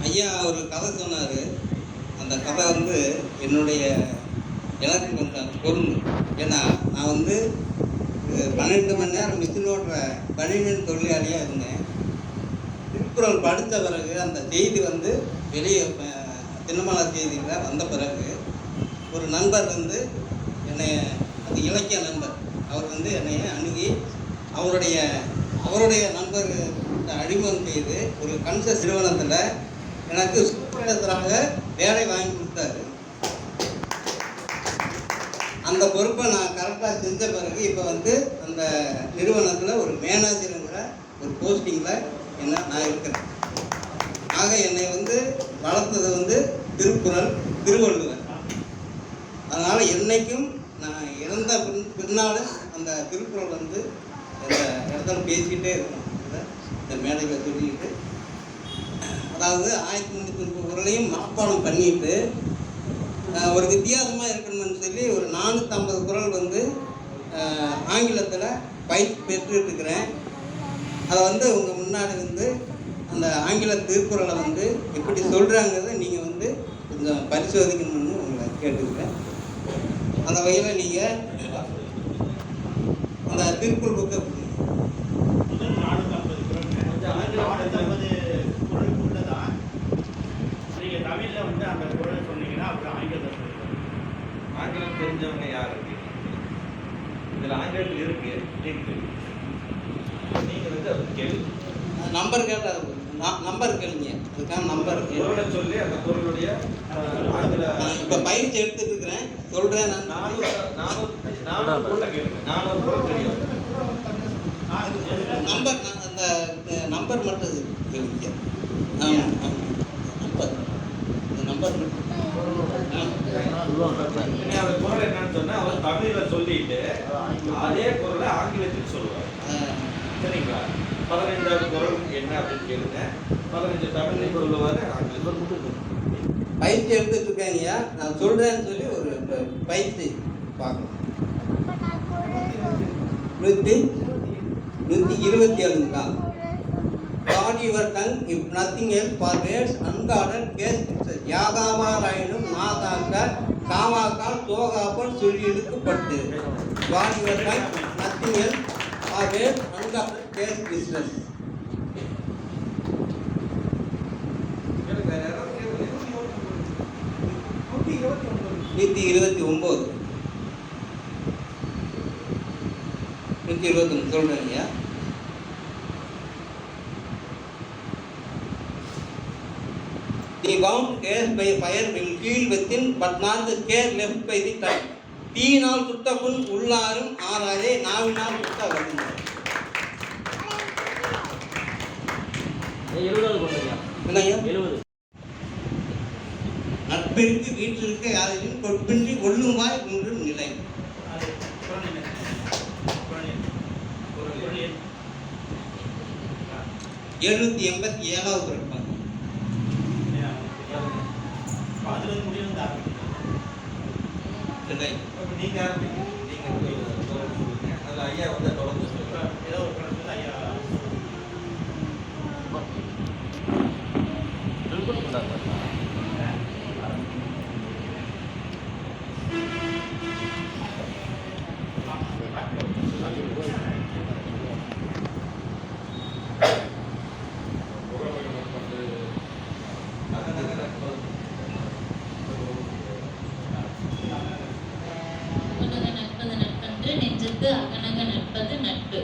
ஐயா ஒரு கதை சொன்னார். அந்த கதை வந்து எனக்கு கொஞ்சம் பொருந்தும். ஏன்னா நான் வந்து 12 மணி நேரம் மிஷின் ஓட்டுற பணியின் தொழிலாளியாக இருந்தேன். திருக்குறள் படித்த பிறகு அந்த செய்தி வந்து வெளியே தினமலா செய்தியில் வந்த பிறகு ஒரு நண்பர் வந்து என்னை, அது இலக்கிய நண்பர், அவர் வந்து என்னை அணுகி அவருடைய நண்பர் அறிமுகம் செய்து ஒரு கன்சஸ் நிறுவனத்தில் எனக்கு சூப்பரேசராக வேலை வாங்கி கொடுத்தாரு. அந்த பொறுப்பை நான் கரெக்டாக செஞ்ச பிறகு இப்போ வந்து அந்த நிறுவனத்தில் ஒரு மேனேஜருங்கிற ஒரு போஸ்டிங்கில் நான் இருக்கிறேன். ஆக என்னை வந்து வளர்த்தது வந்து திருக்குறள், திருவள்ளுவர். அதனால் என்றைக்கும் நான் இறந்த பின்னால் அந்த திருக்குறள் வந்து இந்த இடத்துல பேசிக்கிட்டே இருக்கணும். இந்த மேடையில் சொல்லிக்கிட்டு, அதாவது 1390 குறளையும் மனப்பாடம் பண்ணிட்டு ஒரு வித்தியாசமாக இருக்கணும்னு சொல்லி ஒரு 450 குறள் வந்து ஆங்கிலத்தில் பயிற்சி பெற்றுட்டு இருக்கிறேன். அதை வந்து உங்கள் முன்னாடி வந்து அந்த ஆங்கில திருக்குறளை வந்து எப்படி சொல்கிறாங்கிறத நீங்கள் வந்து கொஞ்சம் பரிசோதிக்கணும்னு உங்களை கேட்டுக்கிறேன். அந்த வகையில் நீங்கள் அந்த திருக்குறள் புக்கை தமிழில் வந்து அந்த குறள் சொன்னீங்கன்னா அப்புறம் ஆங்கிலம் தெரிஞ்சவங்க யார் இருக்கு? இதில் ஆங்கிலத்தில் இருக்கு. நீங்கள் வந்து அது கேள்வி நம்பர் கேட்டால் நம்பர் கேளுங்க. அதுக்காக நம்பர் குறளை சொல்லி அந்த குறளுடைய ஆங்கில இப்போ பயிற்சி எடுத்துட்டு இருக்கிறேன், சொல்கிறேன். நான் 400 குறளை கேளுங்க. 400 குறள் தெரியும். நம்பர் அந்த நம்பர் மட்டும் கேளுங்க. நம்பர் அந்த குறள் என்னன்னு சொன்னா அவர் தமிழில் சொல்லிட்டு அதே குறளை ஆங்கிலத்தில் சொல்லுவார். சரிங்களா? 15வது குறள் என்ன அப்படின்னு கேளுங்க. 15 தமிழ்லையும் சொல்லுவார், ஆங்கிலத்தில். பயிற்சி எடுத்துட்டு இருக்காங்கய்யா, நான் சொல்றேன்னு சொல்லி ஒரு பயிற்சி பார்க்கணும். 127ங்கா. God your tongue if nothing else for words unguarded case pictures. யாகாவாராயினும் நாதாக்க காவாக்கால் தோகாப்பல் சொல்லி இழுக்கப்பட்டு. God your tongue nothing else for words unguarded case pictures. 129 129 சொல்றேங்க. The wound cast by fire will kill within, but not the scare left by the time. தீயினால் சுட்ட புண் உள்ளாரும் ஆறாதே, நாவினால் சுட்ட வருங்க. 70 நட்பிற்கு வீட்டிற்கு யாரையும் கொட்பின்றி கொள்ளுமாய் ஒன்றும் நிலை. 787வது இருப்பாங்க. நீங்க அதில் ஐயா வந்து தொடர்ந்து சொல்லுவாங்க. ஏதோ ஒரு படத்தில் ஐயா நெஞ்சத்து அகனக நட்பது நட்பு.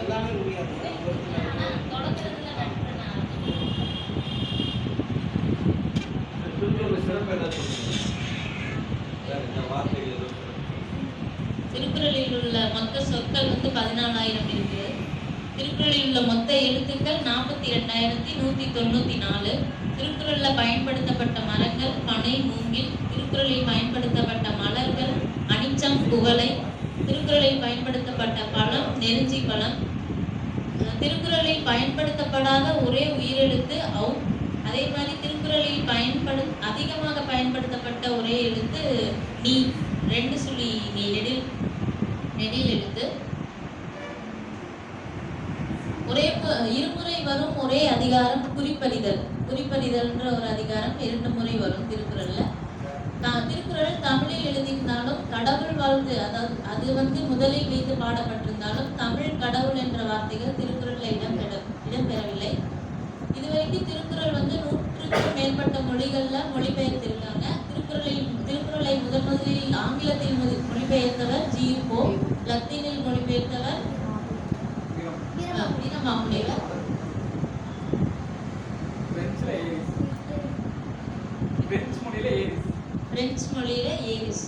எல்லாமே முடியாது. திருக்குறளில் உள்ள மொத்த சொற்கள் வந்து 14,000 இருக்கு. திருக்குறளில் உள்ள மொத்த எழுத்துக்கள் 42,194. திருக்குறளில் பயன்படுத்தப்பட்ட மரங்கள் பனை, மூங்கில். திருக்குறளில் பயன்படுத்தப்பட்ட மலர்கள் அனிச்சம், குவளை. திருக்குறளில் பயன்படுத்தப்பட்ட பழம் நெருஞ்சி பழம். திருக்குறளில் பயன்படுத்தப்படாத ஒரே உயிரெழுத்து ஔ. அதே மாதிரி திருக்குறள் திருக்குறளில் அதிகமாக பயன்படுத்தப்பட்ட ஒரே எழுத்து நீ. 2 சுழி நீ நெடில் எழுத்து. இருமுறை வரும் ஒரே அதிகாரம் குறிப்பறிதல். குறிப்பறிதல்ன்ற ஒரு அதிகாரம் 2 முறை வரும் திருக்குறள்ல. திருக்குறள் தமிழில் எழுதியிருந்தாலும் கடவுள் வாழ்த்து, அதாவது அது முதலில் வைத்து பாடப்பட்டிருந்தாலும் தமிழ் கடவுள் என்ற வார்த்தைகள் திருக்குறள்ல இடம்பெறவில்லை. இதுவரைக்கும் திருக்குறள் 100க்கும் மேற்பட்ட மொழிகள்ல மொழிபெயர்த்திருக்காங்க. திருக்குறளை முதலில் ஆங்கிலத்தில் மொழிபெயர்த்தவர் ஜி.யு. போப், லத்தீனில் மொழிபெயர்த்தவர் வீரமாமுனிவர், பிரெஞ்சு மொழியில ஏரிஸ்.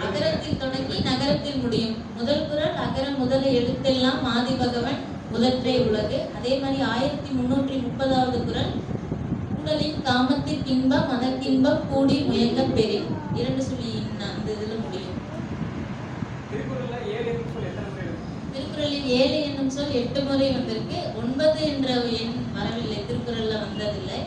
அகரத்தில் தொடங்கி நகரத்தில் முடியும். முதல் குறள் அகர முதல எழுத்தெல்லாம் ஆதி பகவன் முதற்றே உலகு. அதே மாதிரி 1330வது குறள் உடலின் காமத்திற்கு இன்பம் அதற்கின்பம் கூடி முயங்க பெறின். 2 சுழி அந்த இதுல முடியும். திருக்குறளில் 7 என்னும் சொல் 8 முறை வந்திருக்கு. 9 என்ற எண் வரவில்லை, திருக்குறள்ல வந்ததில்லை.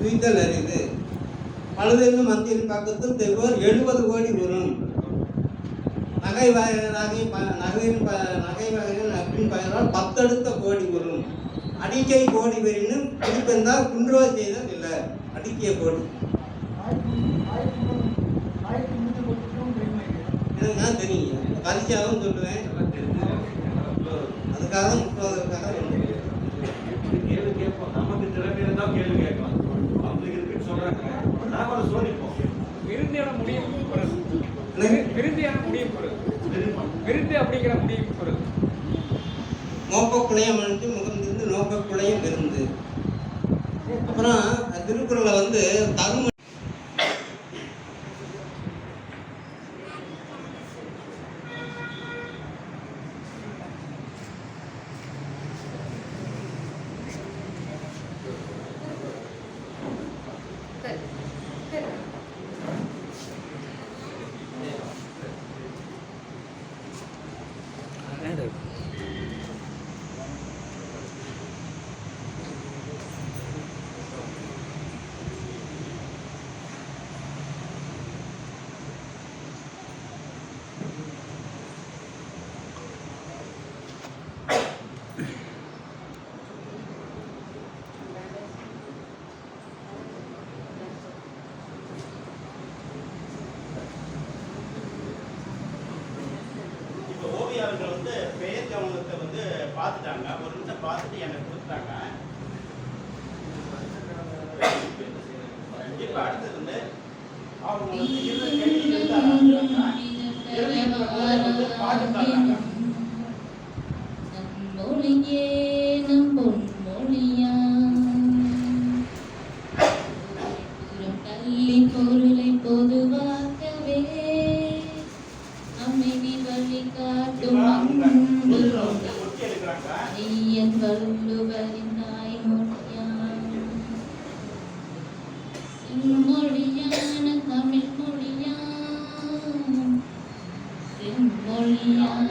துய்த்தல் அறிது பழுதென்னும் மந்தியின் பக்கத்தில் தெருவர் 70 கோடி வரும். நகை வகைகள் அப்படின்னு பயனால் 10 அடுத்த கோடி வரும். அடிக்கை கோடி வரினும் பிடிப்பெந்தால் குன்றோ செய்தல் இல்லை. அடிக்கிய கோடி எனக்கு நான் தெரியுங்க, பரிசாவும் சொல்லுவேன். அதுக்காக 30க்காக கேள்வி கேட்போம். நமக்கு திறமை இருந்தால் கேள்வி கேட்கலாம். அவங்களுக்கு இருக்குன்னு சொல்றாங்க, நாம சோதிப்போம். விருந்தியான முடியும் குரல், விருந்தியான முடியும் குரல், விருந்து அப்படிங்கிற முடியும் குரல். நோக்கக்குளையம் அணிஞ்சு முகந்திருந்து நோக்கக்குளையம் விருந்து. அப்புறம் திருக்குறளை தரும பெயர் கவனத்தை பார்த்துட்டாங்க. ஒரு நிமிஷம் பார்த்துட்டு எனக்கு கொடுத்துட்டாங்க. இப்போ அடுத்தது அவங்க பாட்டு தராங்க. பொருளை பொதுவாக்கவே அமைதி வழி காட்டும் ஐயன் வள்ளுவரின் தாய்மொழியான் செம்மொழியான தமிழ் மொழியான் செம்மொழியான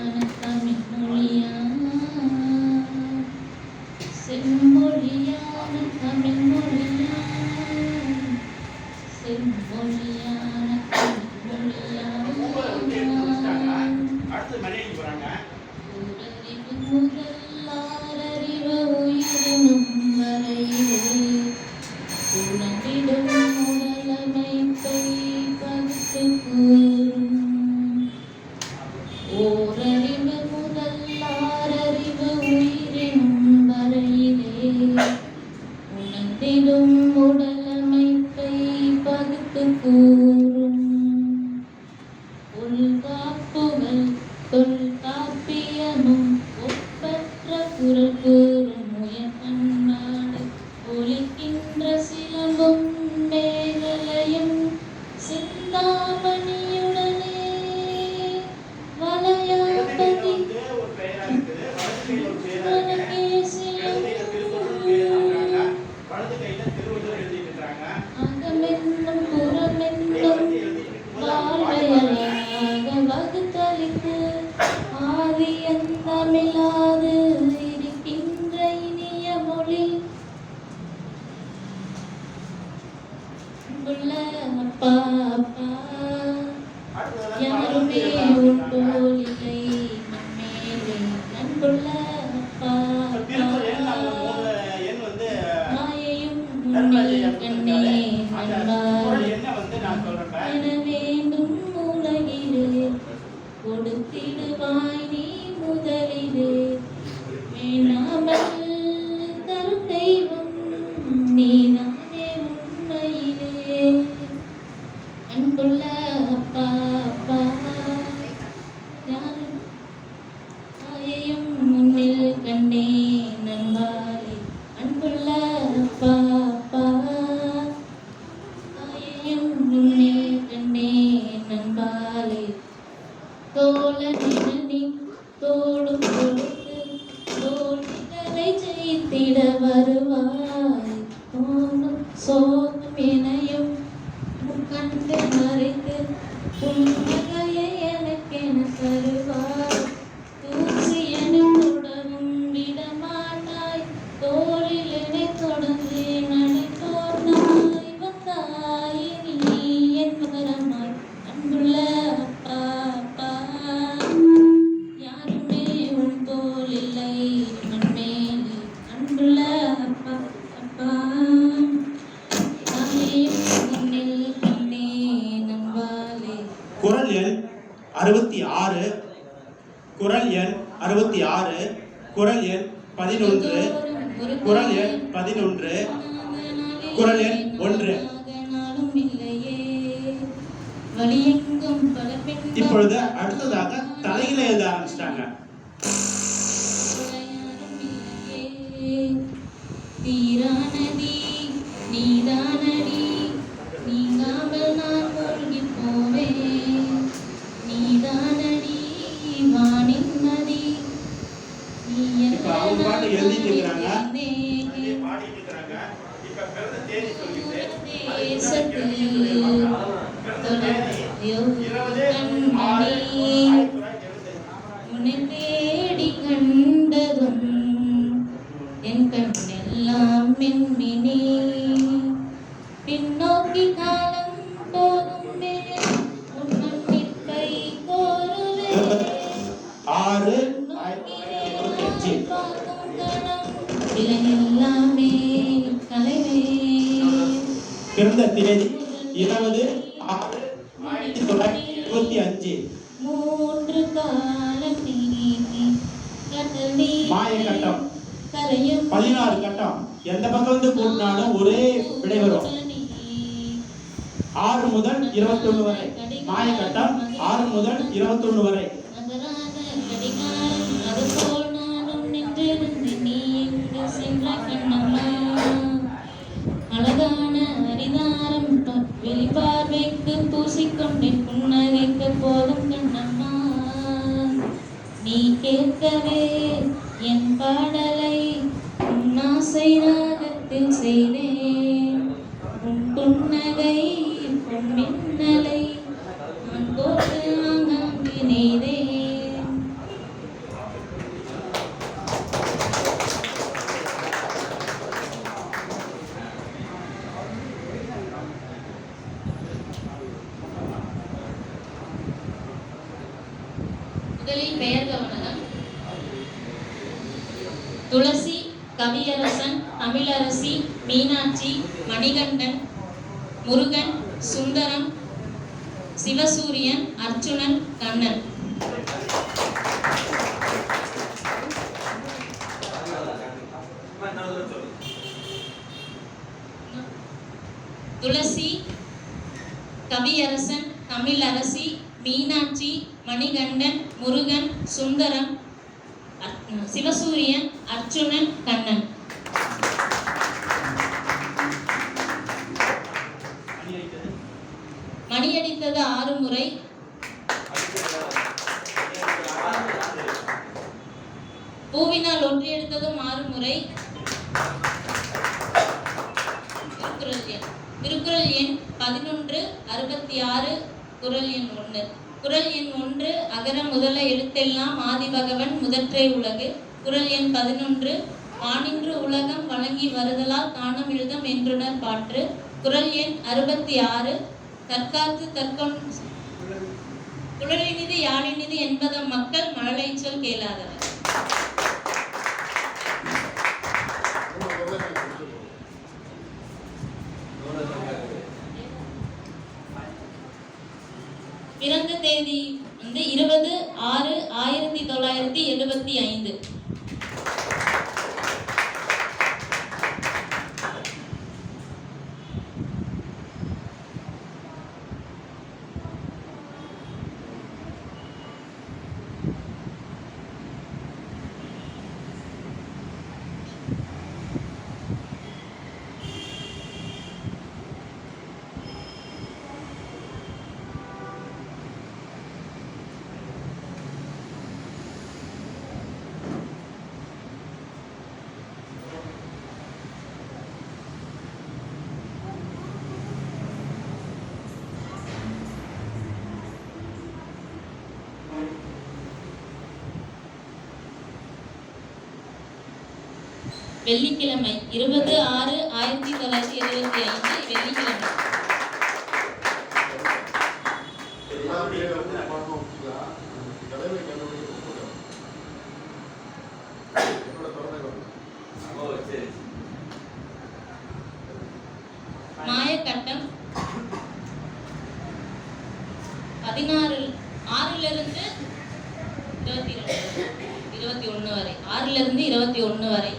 உள்காப்புகள் தொல்காப்பியமும் ஒப்பற்ற குரல் கூறும் முயற்கண்ணாடு ஒலிக்கின்ற சிலம்பும் மேகலையும் சிந்தாமணியுடனே வளையாபதி ஒரு பெயரா இருக்குது. வலது கையில ஒரு பேரா இருக்கு. வலகே வலது கையில திருவள்ளுவர் எழுதிட்டு இருக்காங்க. அகமென்னும் புறமென்னும் வாழ்வையலாக வகுத்தளித்து ஆதி அந்தமில்லாது இருக்கின்ற இனிய மொழி அன்புள்ள அப்பா அப்பா யாருமே உன் போல் இல்லை மண்மேலே அன்புள்ள அப்பா திருக்குறள் எண் நம்ம அப்பா 3 எண் வந்து மாயையும் நண்பர்களே உன்னில் கண்ணே அந்த நண்பாய் குறள் எண்ணை வந்து நான் சொல்றேன். என வேண்டும் உலகிலே கொடுத்திடுவாய் நீ முதலிலே வேணாமல் தரும் தெய்வம் நீதானே உண்மையிலே அன்புள்ள அப்பா அப்பா யாரும் தாயையும் முன்னில் கண்ணே நண்பாலே அன்புள்ள அப்பா அப்பா தாயையும் முன்னில் கண்ணே நண்பாலே தோழனிடனே தோளும் கொடுத்து தோழிகளை ஜெயித்திட வருவாய் தோணும் சோகம் எனையும் கண்டு மறைத்து புன்னகையை எனக்கென தருவாய் தூசி என தொடவும் விடமாட்டாய் தோளில் என்னை தொடர்ந்து நடைபோர்ந்தாய் வந்தாய் நீ என் மகரமாய் அன்புள்ள அப்பா அப்பா யாருமே உன் போல் இல்லை மண்மேலே அன்புள்ள அப்பா அப்பா தாயே உன்னில் கண்ணே நண்பாலே குறள் எண் 66, குறள் எண் 66, குறள் எண் 11, குறள் எண் 11, குறள் எண் 1. இப்பொழுது அடுத்ததாக தலையில எழுத ஆரம்பிச்சிட்டாங்க. தீரானதி நீதானடி நீங்காமல் நான் மூழ்கி போவேன் நீதானடி வானின் நதி நீ இப்ப அவங்க பாட்டு எழுதிட்டு இருக்கிறாங்க. தேசத்தில் பாடிட்டு இருக்காங்க. இப்ப பிறந்த தேதி சொல்லிட்டு உன்னை தேடி கண்டதும் என் கண்ணெல்லாம் மின்மினி பின்னோக்கி காலம் போகுமே உன் மன்னிப்பை கோருவேன் 6 பார்க்கும் கணம் இலையெல்லாமே கலைவே பிறந்த தேதி 20/6/1925. மூன்று காலம் நீங்கி கடல் நீர் மாயக்கட்டம் கரையும் 16 கட்டம். எந்த பக்கம் வந்து கூட்டினாலும் ஒரே விடை வரும். 6 முதல் 21 வரை மாயக்கட்டம். 6 முதல் 21 வரை. நகராத கடிகாரம் அதுபோல் நானும் நின்றிருந்து நீ எங்கு சென்ற கண்ணம்மா அழகான அரிதாரம் வெளிப்பார்வைக்கு பூசிக்கொண்டேன் புன்னகைக்க போதும் கண்ணம்மா நீ கேட்கவே என் பாடலை உன் ஆசை ராகத்தில் செய்தேன் உன் புன்னகை பொன் மின்னலை நான் கோர்த்து ஆங்காங்கு நெய்தேன் முதலில் பெயர் கவனம். துளசி, கவியரசன், தமிழரசி, மீனாட்சி, மணிகண்டன், முருகன், சுந்தரம், சிவசூரியன், அர்ச்சுனன், கண்ணன். துளசி, கவியரசன், தமிழரசி, மீனாட்சி, மணிகண்டன், முருகன், சுந்தரம், சிவசூரியன், அர்ச்சுனன், கண்ணன். மணியடித்தது 6 முறை. பூவினால் ஒன்று எடுத்ததும் 6 முறை. திருக்குறள் எண் 11, 66, குறள் எண் 1. குறள் எண் 1, அகர முதல எழுத்தெல்லாம் ஆதிபகவன் முதற்றே உலகு. குறள் எண் 11, வானின்று உலகம் வழங்கி வருதலால் தானம் எழுதம் என்றுணர் பாற்று. குறள் எண் 66, தற்காத்து தற்கொண் குழலினிது யாழினிது என்பதம் மக்கள் மழலைச்சொல் கேளாதவர். பிறந்த தேதி 20/6/1975. வெள்ளிக்கிழமை 20/6/1975 வெள்ளிக்கிழமை. மாயக்கட்டம் 6லிருந்து 21 வரை. 6லிருந்து 21 வரை.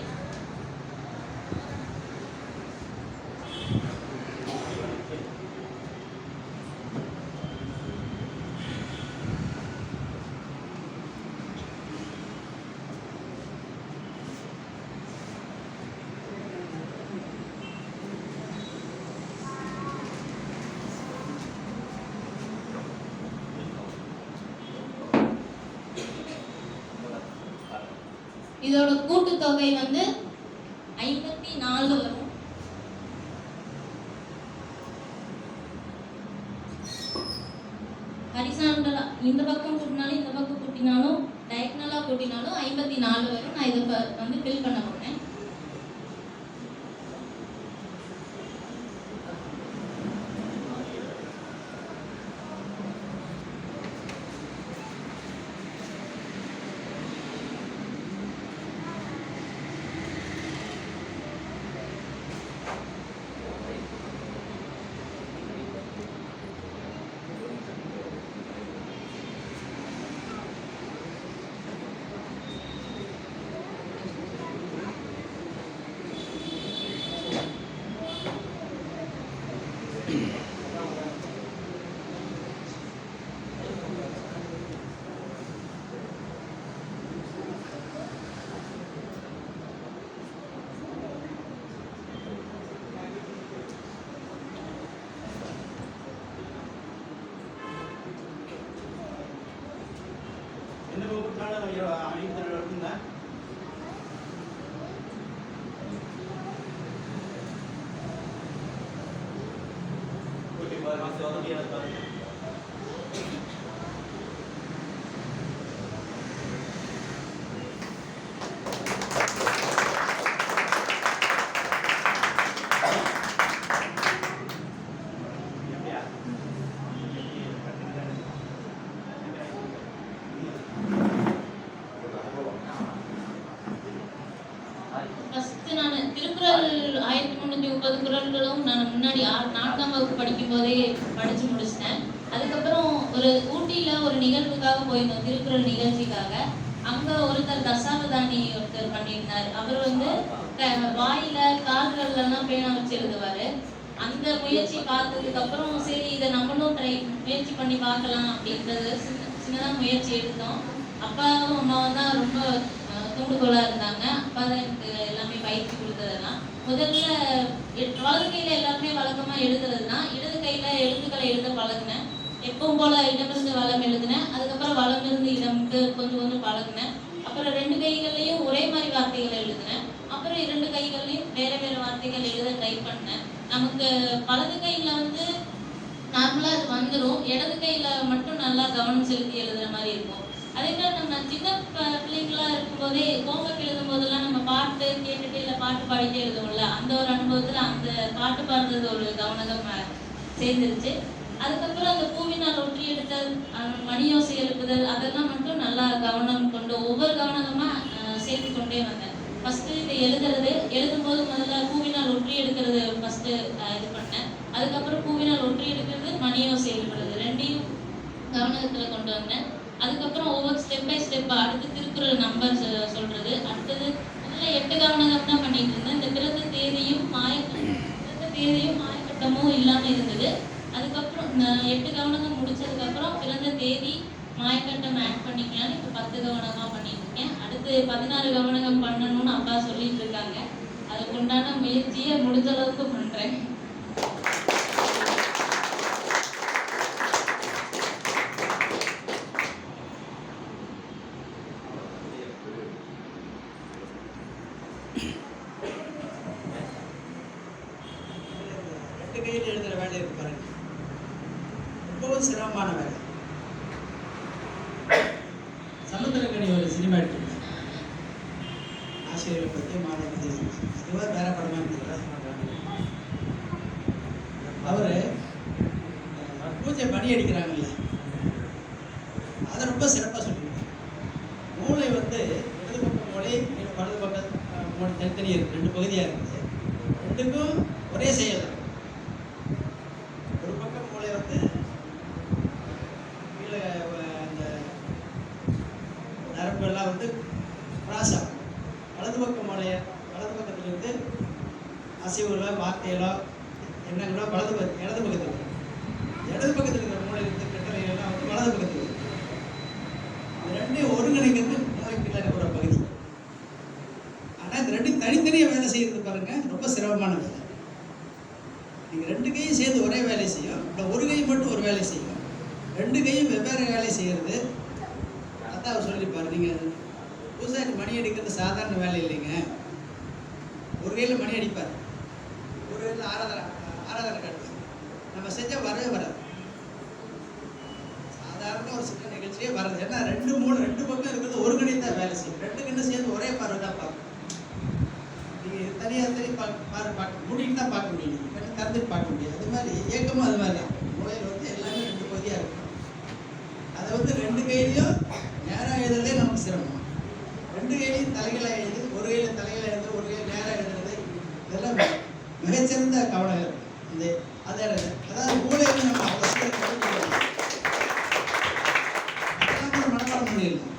இதோட கூட்டுத்தொகை 54 வரும். ஹரிசாண்டலா இந்த பக்கம் கூட்டினாலும் இந்த பக்கம் கூட்டினாலும் டயக்னலா கூட்டினாலும் 54 வரும். நான் இதை ஃபில் பண்ண போறேன். திருக்குறள் 1330 குறள்களும் நான் முன்னாடி 4ஆம் வகுப்பு படிக்கும் போதே படிச்சு முடிச்சிட்டேன். அதுக்கப்புறம் ஒரு ஊட்டியில ஒரு நிகழ்வுக்காக போயிருந்தோம், திருக்குறள் நிகழ்ச்சிக்காக. அங்க ஒருத்தர் தசாவதானி ஒருத்தர் பண்ணியிருந்தார். அவர் வாயில கால்கள்லாம் பேனா வச்சு எழுதுவாரு. அந்த முயற்சி பார்த்ததுக்கு அப்புறம் சரி இதை நம்மளும் முயற்சி பண்ணி பார்க்கலாம் அப்படின்றது சின்னதாக முயற்சி எடுத்தோம். அப்பாவும் அம்மாவும் தான் ரொம்ப தூண்டுகோலாக இருந்தாங்க. அப்பா தான் எனக்கு எல்லாமே பயிற்சி கொடுத்ததெல்லாம். முதல்ல வலது கையில் எல்லாருமே வழக்கமாக எழுதுறதுனா இடது கையில் எழுத்துக்களை எழுத பழகினேன். எப்பவும் போல இடமிருந்து வலம் எழுதினேன். அதுக்கப்புறம் வலம் இருந்து இடம்க்கு கொஞ்சம் கொஞ்சம் பழகினேன். அப்புறம் 2 கைகள்லையும் ஒரே மாதிரி வார்த்தைகளை எழுதினேன். அப்புறம் 2 கைகள்லையும் வேறு வேறு வார்த்தைகள் எழுத ட்ரை பண்ணேன். நமக்கு வலது கையில் வந்து நார்மலாக அது வந்துடும், இடது கையில் மட்டும் நல்லா கவனம் செலுத்தி எழுதுகிற மாதிரி இருக்கும். அதே மாதிரி நம்ம சின்ன பிள்ளைங்களா இருக்கும்போதே ஹோம்ஒர்க் எழுதும் போதெல்லாம் நம்ம பாட்டு கேட்டுட்டு இல்லை பாட்டு பாடிட்டே எழுதுவோம்ல, அந்த ஒரு அனுபவத்தில் அந்த பாட்டு பாடுறது ஒரு கவனம் சேர்ந்துருச்சு. அதுக்கப்புறம் அந்த பூவினால் ஒற்றி எடுத்தல், மணியோசை எழுப்புதல், அதெல்லாம் மட்டும் நல்லா கவனம் கொண்டு ஒவ்வொரு கவனமாக சேர்த்து கொண்டே வந்தேன். ஃபஸ்ட்டு இதை எழுதும்போது முதல்ல பூவினால் ஒற்றி எடுக்கிறது ஃபஸ்ட்டு இது பண்ணேன். அதுக்கப்புறம் பூவினால் ஒற்றி எடுக்கிறது, மணியோசை எழுப்புறது, 2ஐயும் கவனத்தில் கொண்டு வந்தேன். அதுக்கப்புறம் ஒவ்வொரு ஸ்டெப் பை ஸ்டெப்பாக அடுத்து திருக்குறள் நம்பர் சொல்கிறது. அடுத்தது முதல்ல 8 கவனம் தான் பண்ணிட்டு இருந்தேன். இந்த பிறந்த தேதியும் மாயக்கட்டமும் இல்லாமல் இருந்தது. அதுக்கப்புறம் 8 கவனங்கள் முடிச்சதுக்கப்புறம் பிறந்த தேதி மாயக்கட்டம் ஆட் பண்ணிக்கலான்னு இப்போ 10 கவனமாக பண்ணிட்டு இருக்கேன். அடுத்து 16 கவனங்கள் பண்ணணும்னு அப்பா சொல்லிட்டு இருக்காங்க. அதுக்கு உண்டான முயற்சியை முடிஞ்ச அளவுக்கு பண்ணுறேன். கையில் எழுதுகிற வேலை இருக்கு பாருங்க, ரொம்பவும் சிரமமான வேலை. சமுத்திரக்கனி ஒரு சினிமா எடுத்துருக்காங்க, ஆசிரியரை பற்றி மாணவ இதுவாக வேற படமா இருந்தது. அவரு பூஜை பணி அடிக்கிறாங்கல்ல, அதை ரொம்ப சிறப்பாக சொல்லியிருக்காங்க. மூளை வந்து இடது பக்கம் மூளை, வலது பக்கம் மூளை தனித்தனியாக இருக்குது, 2 பகுதியாக இருக்குது. 2க்கும் ஒரே செயல். நரம்பெல்லாம் வந்து கிராஸ் ஆகும். வலது பக்கத்தில் இருந்து அசைவுகளோ வார்த்தைகளோ எண்ணங்களோ இடது பக்கத்தில் இருக்கும். இடது பக்கத்தில் இருக்கிற மூளையில் இருந்து கட்டளைகள்லாம் வந்து வலது பக்கத்தில் இருக்கும். இது 2ஐயும் ஒருங்கிணைக்கிறது மூளைக்கு இருக்கிற பகுதி. ஆனால் இந்த 2 தனித்தனியாக வேலை செய்யறது பாருங்க, ரொம்ப சிரமமான வேலை. நீங்கள் 2 கையும் சேர்ந்து ஒரே வேலை செய்யும், இல்லை ஒரு கை மட்டும் ஒரு வேலை செய்யும். 2 கையும் வெவ்வேறு வேலை செய்கிறது. அதான் அவர் சொல்லியிருப்பார், நீங்கள் பூசாரி மணி அடிக்கிறது சாதாரண வேலை இல்லைங்க. ஒரு கையில் மணி அடிப்பார், ஒரு கையில் ஆராதனை காட்டுவார். நம்ம செஞ்சால் வரவே வராது, சாதாரண ஒரு சின்ன நிகழ்ச்சியே வராது. ஏன்னா 2 பக்கம் இருக்கிறது ஒருங்கிணைத்தான் வேலை செய்யும். 2 கண்ணு சேர்ந்து ஒரே பார்வை தான் பார்க்கணும். நீங்கள் தனியாக பார்க்க முடியும் தான் பார்க்க முடியும், நீங்கள் கண்ணு திறந்துட்டு பார்க்க முடியாது. அது மாதிரி இயக்கமும் அது மாதிரி தான். மூளையில் வந்து எல்லாமே 2 பகுதியாக இருக்கும். அதை வந்து 2 கையிலையும் நேராக எழுதுறதே நமக்கு சிரமம். 2 கையிலையும் தலைகளாக எழுது, ஒரு கையில் தலைகளாக எழுது, ஒரு கையில் நேராக எழுதுறது, இதெல்லாம் மிகச்சிறந்த கவனம் இந்த அதை அதாவது மூளை வந்து நம்ம அவசியம் மனப்பாடம் பண்ணிடலாம்.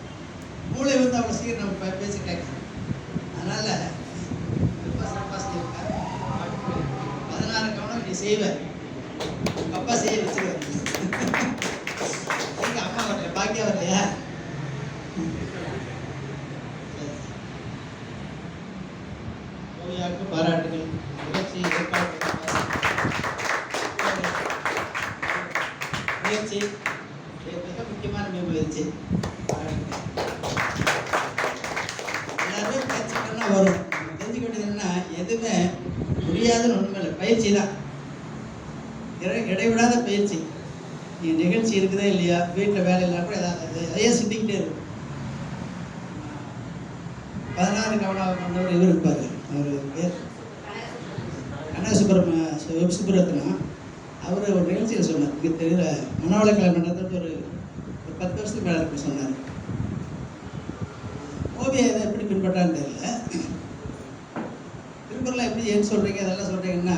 மூளை வந்து அவ்வளோ சீக்கிரம் நம்ம பேசி கேட்கணும். அதனால் ரொம்ப சிறப்பாக செய்யிருக்காரு. 16 கவனம் நீ செய்வேன், அப்பா செய்ய வச்சுருவேன். அம்மா வரல, பாக்கியா வரலையா? ஓவியாவுக்கு பாராட்டுகள். முயற்சி மிக முக்கியமான முயற்சி. எல்லாருமே பயிற்சிகள்னா வரும். தெரிஞ்சுக்க வேண்டியது என்னன்னா, எதுவுமே முடியாதுன்னு ஒன்றுமே இல்லை, பயிற்சி தான், இடைவிடாத பயிற்சி. நீங்கள் நிகழ்ச்சி இருக்குதா இல்லையா, வீட்டில் வேலை இல்லாமல் கூட ஏதாவது அதையே சிந்திக்கிட்டே இருக்கும். 16 கவனம் பண்ணவர் இவர் இருப்பார், அவர் பேர் சுப்ரத்னா. அவர் ஒரு நிகழ்ச்சியில் சொன்னார், இங்கே தெரியல மனவளக்கலை மன்றத்தில் ஒரு 10 வருஷத்துக்கு மேலே இருக்கு சொன்னார். ஓவியம் இதை எப்படி பின்பற்றான்னு தெரியல. திருக்குறளை எப்படி ஏன் சொல்கிறீங்க அதெல்லாம் சொல்கிறீங்கன்னா,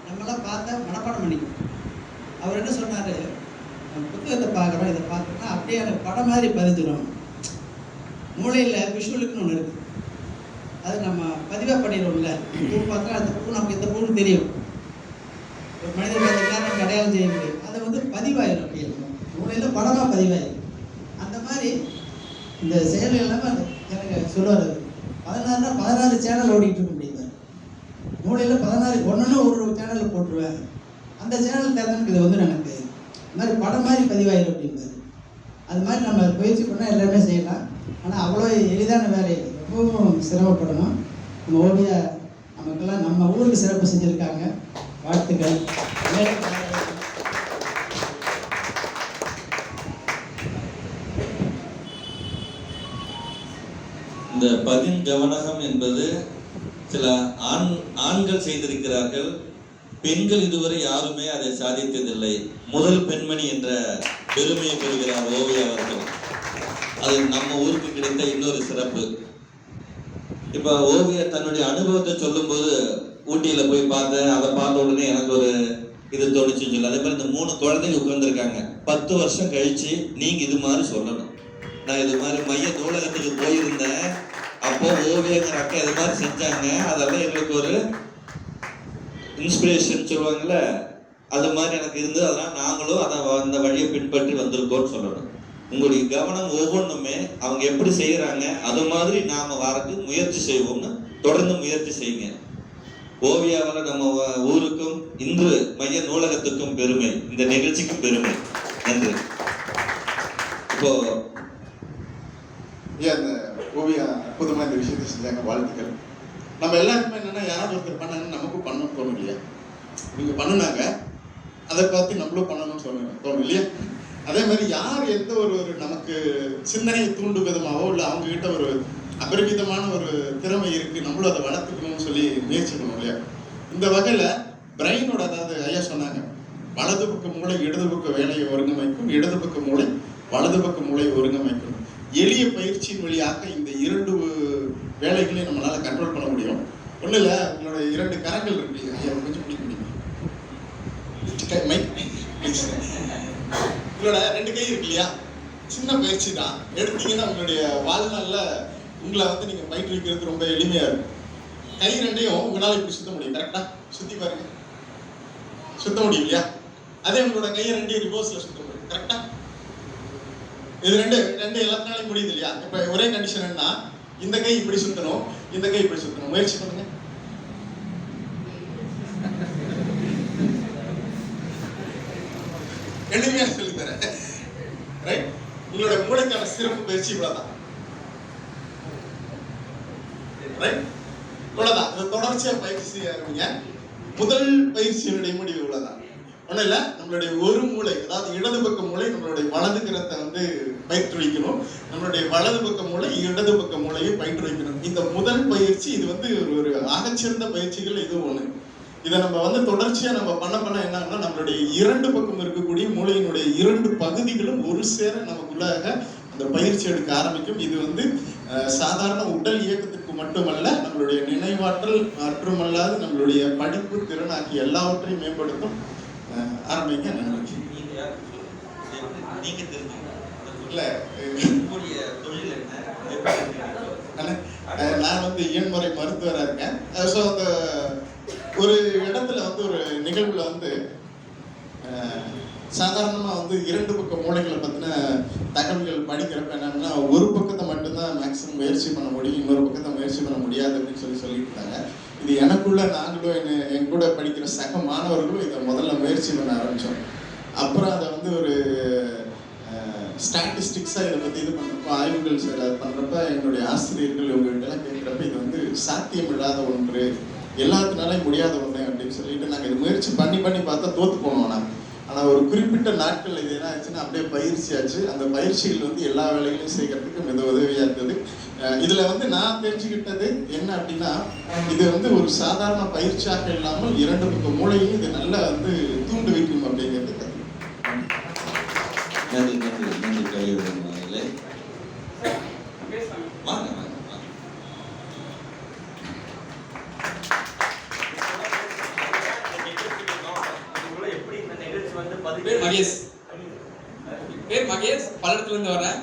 நம்மளாம் பார்த்தா மனப்பாடம் பண்ணிக்கணும். அவர் என்ன சொன்னார், புத்தகத்தை பார்க்குறோம், இதை பார்த்தோம்னா அப்படியே அந்த படம் மாதிரி பதிஞ்சிடும். மூளையில் விஷுவலுக்குன்னு ஒன்று இருக்குது, அது நம்ம பதிவாக பண்ணிடுவோம்ல. பூ பார்த்தா அந்த பூ நமக்கு இந்த பூன்னு தெரியும். ஒரு மனிதர் பார்த்தீங்கன்னா நமக்கு அடையாளம் செய்ய முடியும். அதை வந்து பதிவாயிடும், அப்படியே மூளையில் படமாக பதிவாயிடும். அந்த மாதிரி இந்த செயல் எல்லாமே அது எனக்கு சொல்லுவார். 16 சேனல் ஓடிக்கிட்டு இருக்க முடியாது. மூளையில் 16 ஒன்று ஒரு சேனலில் போட்டுருவேன். அந்த சேனல் தேர்ந்தெடுக்கு இது வந்து எனக்கு இந்த மாதிரி படம் மாதிரி பதிவாயிடும் அப்படின்பாரு. அது மாதிரி நம்ம பயிற்சி பண்ணால் எல்லாமே செய்யலாம். ஆனால் அவ்வளோ எளிதான வேலை இல்லை, ரொம்பவும் சிரமப்படணும். நம்ம ஓவியா நமக்கெல்லாம் நம்ம ஊருக்கு சிறப்பு செஞ்சுருக்காங்க. வாழ்த்துக்கள். இந்த பதின்கவனகம் என்பது சில ஆண்கள் செய்திருக்கிறார்கள். பெண்கள் இதுவரை யாருமே அதை சாதித்ததில்லை. முதல் பெண்மணி என்ற பெருமையை பெறுகிறார் ஓவியா அவர்கள். அது நம்ம ஊருக்கு கிடைத்த இன்னொரு சிறப்பு. இப்ப ஓவியா தன்னுடைய அனுபவத்தை சொல்லும்போது, ஊட்டியில போய் பார்த்தேன், அதை பார்த்த உடனே எனக்கு ஒரு இது தோணுச்சுன்னு சொல்லி, அதே மாதிரி இந்த 3 குழந்தைங்க உட்கார்ந்துருக்காங்க. 10 வருஷம் கழிச்சு நீங்க இது மாதிரி சொல்லணும். நான் இது மாதிரி மைய நூலகத்துக்கு போயிருந்தேன், அப்போ ஓவியங்கிற அக்கா இது மாதிரி செஞ்சாங்க, அதெல்லாம் எங்களுக்கு ஒரு இன்ஸ்பிரேஷன் சொல்லுவாங்கல்ல, அது மாதிரி எனக்கு இருந்தது. அதனால் நாங்களும் அதை அந்த வழியை பின்பற்றி வந்திருக்கோம்னு சொல்லணும். உங்களுடைய கவனம் ஒவ்வொன்றுமே அவங்க எப்படி செய்யறாங்க அது மாதிரி நாம வரக்கு முயற்சி செய்வோம்னு தொடர்ந்து முயற்சி செய்யுங்க. ஓவியாவில் நம்ம ஊருக்கும் இன்று மைய நூலகத்துக்கும் பெருமை, இந்த நிகழ்ச்சிக்கும் பெருமை. நன்றி. இப்போ அந்த ஓவியா அற்புதமாக இந்த விஷயத்தை செஞ்சாங்க, வாழ்த்துக்கள். நம்ம எல்லாருக்குமே என்னன்னா, யாராவது ஒருத்தர் பண்ணாங்கன்னு நமக்கும் பண்ணணும்னு தோணும் இல்லையா? நீங்கள் பண்ணுனாங்க, அதை பார்த்து நம்மளும் பண்ணணும்னு தோணும் இல்லையா? அதே மாதிரி யார் எந்த ஒரு நமக்கு சிந்தனையை தூண்டும் விதமாகவோ இல்லை அவங்ககிட்ட ஒரு அபரிமிதமான ஒரு திறமை இருக்குது, நம்மளும் அதை வளர்த்துக்கணும்னு சொல்லி முயற்சி பண்ணணும் இல்லையா? இந்த வகையில் பிரெயினோட, அதாவது ஐயா சொன்னாங்க, வலது பக்க மூளை இடது பக்க வேலையை ஒருங்கமைக்கும், இடது பக்க மூளை வலது பக்க மூளை ஒருங்கமைக்கும். எளிய பயிற்சியின் வழியாக இந்த 2 வேலைகளையும் நம்மளால கண்ட்ரோல் பண்ண முடியும். ஒன்றும் இல்லை, உங்களோட 2 கரங்கள் இருக்கு, ஐயா கொஞ்சம் பிடிக்க முடியும். உங்களோட 2 கை இருக்கு இல்லையா, சின்ன பயிற்சி தான். எடுத்தீங்கன்னா உங்களுடைய வாழ்நாளில் உங்களை வந்து நீங்கள் பயிற்றுவிக்கிறது ரொம்ப எளிமையாக இருக்கும். கை 2ஐயும் உங்களால் இப்படி சுத்த முடியும். கரெக்டாக சுற்றி பாருங்க, சுத்த முடியும் இல்லையா? அதே உங்களோட கையை 2ஐயும் ரிவர்ஸில் சுத்த முடியும். கரெக்டாக இது 2 எல்லாத்தினாலையும் முடியுது இல்லையா? இப்போ ஒரே கண்டிஷன் என்ன, இந்த கை இப்படி சுற்றணும், இந்த கை இப்படி சுற்றணும். முயற்சி பண்ணுங்க. எளிமையாக சொல்லித்தரேன். ரைட்? உங்களோட மூளைக்கான சிறப்பு பயிற்சி இவ்வளவுதான். ரைட்? இவ்வளவுதான். இதை தொடர்ச்சியாக பயிற்சி செய்ய ஆரம்பிங்க. முதல் பயிற்சியினுடைய முடிவு இவ்வளவுதான். ஒன்றும் இல்லை, நம்மளுடைய ஒரு மூளை, அதாவது இடது பக்க மூளை நம்மளுடைய வலது கரத்தை வந்து பயிற்றுவிக்கணும், நம்மளுடைய வலது பக்க மூளை இடது பக்க மூளையை பயிற்றுவிக்கணும். இந்த முதல் பயிற்சி இது வந்து ஒரு ஆகச்சிறந்த பயிற்சிகள் இது ஒன்று. இதை நம்ம வந்து தொடர்ச்சியாக நம்ம பண்ண என்னன்னா, நம்மளுடைய 2 பக்கம் இருக்கக்கூடிய மூளையினுடைய 2 பகுதிகளும் ஒரு சேர நமக்குள்ளாக அந்த பயிற்சி எடுக்க ஆரம்பிக்கும். இது வந்து சாதாரண உடல் இயக்கத்துக்கு மட்டுமல்ல, நம்மளுடைய நினைவாற்றல் மட்டுமல்லாது நம்மளுடைய படிப்பு திறன் ஆகிய எல்லாவற்றையும் மேம்படுத்தும். ஆரம்பிங்க. நன்றி. நான் வந்து இயன்முறை மருத்துவராக இருக்கேன். ஸோ அந்த ஒரு இடத்துல வந்து ஒரு நிகழ்வுல வந்து சாதாரணமாக வந்து 2 பக்க மூளைகளை பற்றின தகவல்கள் படிக்கிறப்ப என்னன்னா, ஒரு பக்கத்தை மட்டும்தான் மேக்ஸிமம் முயற்சி பண்ண முடியும், இன்னொரு பக்கத்தை முயற்சி பண்ண முடியாது அப்படின்னு சொல்லிட்டு இருந்தாங்க. இது எனக்குள்ள நாங்களும் என் கூட படிக்கிற சக மாணவர்களும் இதை முதல்ல முயற்சி பண்ண ஆரம்பித்தோம். அப்புறம் அதை வந்து ஒரு ஸ்டாட்டிஸ்டிக்ஸாக இதை பற்றி இது பண்ணுறப்ப, ஆய்வுகள் பண்ணுறப்ப என்னுடைய ஆசிரியர்கள் இவங்கள்ட்டெல்லாம் கேட்குறப்ப இது வந்து சாத்தியமில்லாத ஒன்று, எல்லாத்தினாலையும் முடியாத ஒன்று அப்படின்னு சொல்லிட்டு நாங்கள் இது முயற்சி பண்ணி பார்த்தா தோற்று போனோம். ஆனால் ஒரு குறிப்பிட்ட நாட்கள் இது என்ன ஆச்சுன்னா அப்படியே பயிற்சி ஆச்சு. அந்த பயிற்சிகள் வந்து எல்லா வேலைகளையும் செய்கிறதுக்கு மிக உதவியாக இருந்தது. இதில் வந்து நான் தெரிஞ்சுக்கிட்டது என்ன அப்படின்னா, இது வந்து ஒரு சாதாரண பயிற்சியாக இல்லாமல் 2 பக்க மூளையும் இது நல்லா வந்து தூண்டு வைக்கும் அப்படிங்கிறது. நன்றி நன்றி நன்றி. கழிவுகளை வாங்க வாங்க. பேர் மகேஷ், பல்லடத்துல இருந்து வரேன்.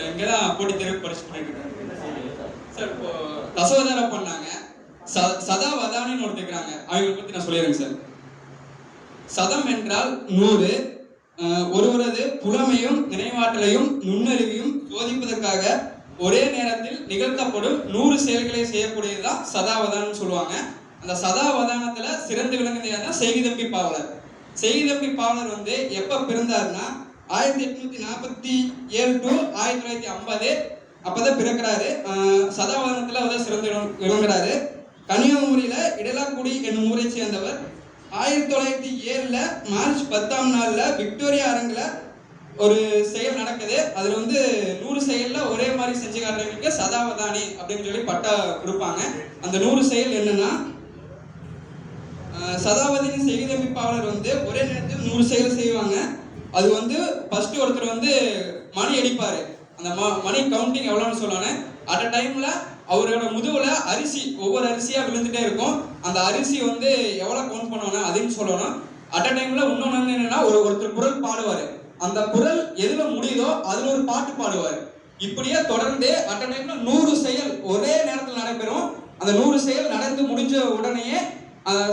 இங்கதான் போட்டி தேர்வு படிச்சுட்டு இருக்கேன். சார் இப்போ தசவதாரம் பண்ணாங்க, சதாவதானின்னு ஒருத்துக்கிறாங்க, அவங்களை பத்தி நான் சொல்லிடுறேன் சார். சதம் என்றால் 100, ஒருவரது புலமையும் நினைவாற்றலையும் நுண்ணறிவையும் சோதிப்பதற்காக ஒரே நேரத்தில் நிகழ்த்தப்படும் 100 செயல்களை செய்யக்கூடியதுதான் சதாவதானம் சொல்லுவாங்க. அந்த சதாவதானத்துல சிறந்து விளங்குறது செய்கிதம்பி பாவலர். செய்கிதம்பி பாவலர் வந்து எப்ப பிறந்தாருன்னா 1847 to 1950 அப்பதான் பிறக்கிறாரு. சதாவதானத்துல அவர் சிறந்து விளங்குறாரு. கன்னியாகுமரியில இடலாக்குடி என்னும் ஊரை சேர்ந்தவர். 1907 மார்ச் 10ஆம் நாள்ல விக்டோரியா அரங்குல ஒரு செயல் நடக்குது. அதுல வந்து 100 செயல்ல ஒரே மாதிரி செஞ்சு காட்டுறவங்களுக்கு சதாவதானி அப்படின்னு சொல்லி பட்டா கொடுப்பாங்க. அந்த 100 செயல் என்னன்னா, சதாவதானி செய்கிதம்பி பாவலர் வந்து ஒரே நேரத்தில் 100 செயல் செய்வாங்க. அது வந்து ஃபர்ஸ்ட் ஒருத்தர் வந்து மணி அடிப்பாரு. அந்த மணி கவுண்டிங் எவ்வளோன்னு சொல்லுவாங்க. அட் அ டைம்ல அவரோட முதுகுல அரிசி ஒவ்வொரு அரிசியா விழுந்துட்டே இருக்கும். அந்த அரிசி வந்து எவ்வளவு கவுண்ட் பண்ணுவாங்க அதையும் சொல்லணும். அட் அ டைம்ல இன்னொன்னு என்னன்னா, ஒருத்தர் குரல் பாடுவாரு. அந்த குரல் எதுல முடியுதோ அதுல ஒரு பாட்டு பாடுவாரு. இப்படியே தொடர்ந்து அட் அ டைம்ல 100 செயல் ஒரே நேரத்தில் நடைபெறும். அந்த 100 செயல் நடந்து முடிஞ்ச உடனேயே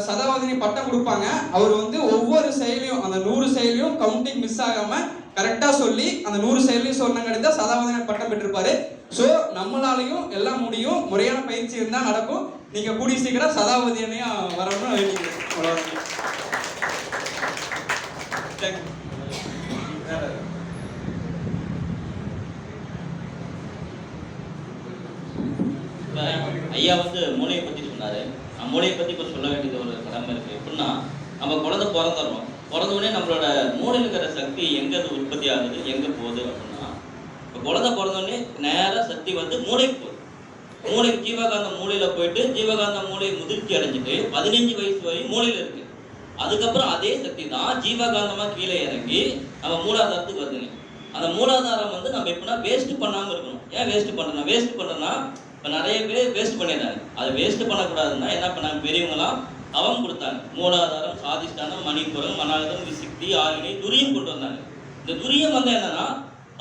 சதாவதானி பட்டம் கொடுப்பாங்க. அவர் வந்து ஒவ்வொரு செயலையும் அந்த 100 செயலையும் கவுண்டிங் மிஸ் ஆகாம கரெக்டா சொல்லி அந்த 100 செயலையும் சொன்ன கிடைத்தா சதாவதானி பட்டம் பெற்றிருப்பாரு. ஸோ நம்மளாலையும் எல்லாம் முடியும். முறையான பயிற்சி இருந்தால் நடக்கும். நீங்க கூடிய சீக்கிரம் சதாவதானியா வரணும்னு வேண்டிக்கிறேன். ஐயா வந்து மூளையை பற்றி சொன்னார். மூளையை பற்றி இப்போ சொல்ல வேண்டியது ஒரு கடமை இருக்குது. எப்படின்னா, நம்ம குழந்தை பிறந்துடுறோம். பிறந்தவுடனே நம்மளோட மூளையில் இருக்கிற சக்தி எங்கே அது உற்பத்தி ஆகுது, எங்கே போகுது அப்படின்னா, இப்போ குழந்தை பிறந்தோடனே நேராக சக்தி வந்து மூளைக்கு போகுது. மூளைக்கு ஜீவகாந்த மூளையில் போயிட்டு ஜீவகாந்த மூளையை முதிர்ச்சி அடைஞ்சிட்டு 15 வயசு வரையும் மூளையில் இருக்குது. அதுக்கப்புறம் அதே சக்தி தான் ஜீவகாந்தமாக கீழே இறங்கி நம்ம மூலாதாரத்துக்கு வருதுங்க. அந்த மூலாதாரம் வந்து நம்ம எப்படின்னா வேஸ்ட் பண்ணாமல் இருக்கணும். ஏன் வேஸ்ட் பண்ணுறோம்? வேஸ்ட் பண்ணுறோன்னா இப்போ நிறைய பேர் வேஸ்ட் பண்ணிடுறாங்க. அதை வேஸ்ட் பண்ணக்கூடாதுன்னா என்ன பண்ணாங்க, பெரியவங்களாம் தவம் கொடுத்தாங்க. மூலாதாரம், சாதிஷ்டானம், மணிப்புரம், மனாகதம், விசிக்தி, ஆகினி, துரியம் கொண்டு வந்தாங்க. இந்த துரியம் வந்து என்னன்னா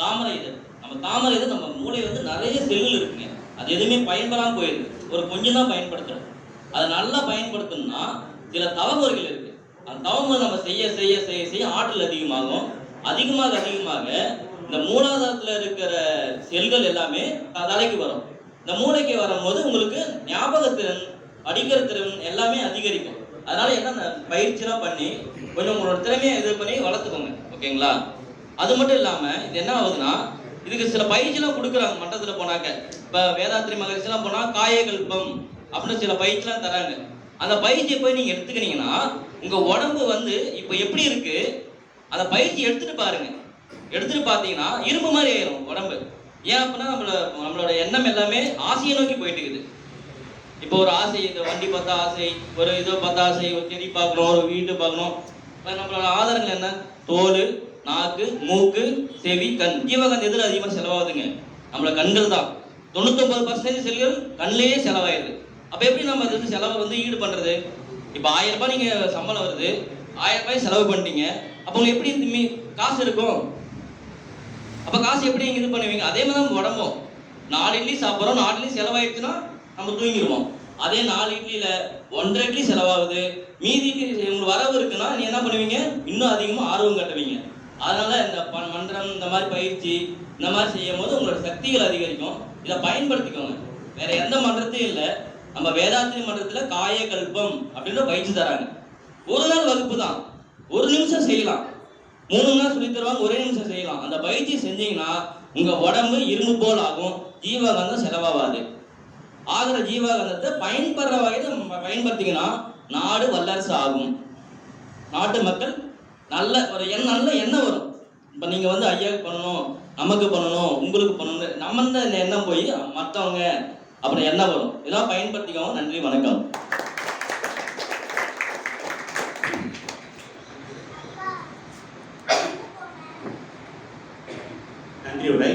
தாமரை இதழ். நம்ம தாமரை இதழ் நம்ம மூளை வந்து நிறைய செல்கள் இருக்குங்க. அது எதுவுமே பயன்படாமல் போயிடுது. ஒரு கொஞ்சம் தான் பயன்படுத்துகிறோம். அதை நல்லா பயன்படுத்தணும்னா சில தவமுறைகள் இருக்கு. அந்த தவமுறை நம்ம செய்ய செய்ய செய்ய செய்ய ஆற்றல் அதிகமாகும். அதிகமாக இந்த மூலாதாரத்தில் இருக்கிற செல்கள் எல்லாமே தலைக்கு வரும். இந்த மூளைக்கு வரும்போது உங்களுக்கு ஞாபகத்திறன், படிக்கிற திறன் எல்லாமே அதிகரிக்கும். அதனால என்ன பயிற்சிலாம் பண்ணி கொஞ்சம் உங்களோட திறமையை இது பண்ணி வளர்த்துக்கோங்க. ஓகேங்களா? அது மட்டும் இல்லாமல் இது என்ன ஆகுதுன்னா, இதுக்கு சில பயிற்சிலாம் கொடுக்குறாங்க மட்டத்தில் போனாக்க. இப்போ வேதாத்திரி மகரிஷிலாம் போனால் காயகல்பம் அப்படின்னு சில பயிற்சிலாம் தராங்க. அந்த பயிற்சியை போய் நீங்கள் எடுத்துக்கினீங்கன்னா உங்கள் உடம்பு வந்து இப்போ எப்படி இருக்குது, அந்த பயிற்சி எடுத்துகிட்டு பாருங்கள். எடுத்துகிட்டு பார்த்தீங்கன்னா இரும்பு மாதிரி ஆயிரும் உடம்பு. ஏன் அப்படின்னா நம்மளோட எண்ணம் எல்லாமே ஆசையை நோக்கி போயிட்டு இருக்குது. இப்போ ஒரு ஆசை, இந்த வண்டி பார்த்தா ஆசை, ஒரு இதை பார்த்தா ஆசை, ஒரு செடி பார்க்கணும், ஒரு வீட்டு பார்க்கணும். நம்மளோட ஆதாரங்கள் என்ன? தோல், நாக்கு, மூக்கு, செவி, கண். ஜீவகன் எதில் அதிகமாக செலவாகுதுங்க? நம்மளோட கண்கள் தான். 99% செல்கள் கண்ணிலேயே செலவாயிடுது. அப்போ எப்படி நம்ம அது வந்து செலவை வந்து ஈடு பண்ணுறது? இப்போ 1000 ரூபாய் நீங்கள் சம்பளம் வருது, 1000 ரூபாய் செலவு பண்ணிட்டீங்க. அப்போ உங்களுக்கு எப்படி காசு இருக்கும்? அப்போ காசு எப்படி நீங்கள் இது பண்ணுவீங்க? அதே மாதிரி நம்ம உடம்பும் 4 இட்லி சாப்பிட்றோம், 4 இட்லி செலவாயிடுச்சுன்னா நம்ம தூங்கிடுவோம். அதே 4 இட்லியில் 1.5 இட்லி செலவாகுது, மீதி உங்களுக்கு வரவு இருக்குன்னா நீ என்ன பண்ணுவீங்க? இன்னும் அதிகமாக ஆர்வம் காட்டுவீங்க. அதனால இந்த மந்திரம், இந்த மாதிரி பயிற்சி, இந்த மாதிரி செய்யும் போது உங்களோட சக்திகள் அதிகரிக்கும். இதை பயன்படுத்திக்கோங்க. வேற எந்த மன்றத்தையும் இல்லை, நம்ம வேதாத்திரி மன்றத்தில் காயகல்பம் அப்படின்ற பயிற்சி தராங்க. ஒரு நாள் வகுப்பு தான், 1 நிமிஷம் செய்யலாம். 3 நாள் சொல்லி தருவாங்க, 1 நிமிஷம் செய்யலாம். அந்த பயிற்சி செஞ்சீங்கன்னா உங்க உடம்பு இரும்பு போல் ஆகும். ஜீவகாந்தம் செலவாகாது. ஆகிற ஜீவகாந்தத்தை பயன்படுற வகையில் பயன்படுத்திங்கன்னா நாடு வல்லரசு ஆகும். நாட்டு மக்கள் நல்ல ஒரு நல்ல எண்ணம் வரும். இப்போ நீங்கள் வந்து ஐயாவுக்கு பண்ணணும், நமக்கு பண்ணணும், உங்களுக்கு பண்ணணும், நம்ம இந்த எண்ணம் போய் மற்றவங்க அப்புறம் எண்ணம் வரும். இதெல்லாம் பயன்படுத்திக்கோங்க. நன்றி, வணக்கம். நன்றி உரை.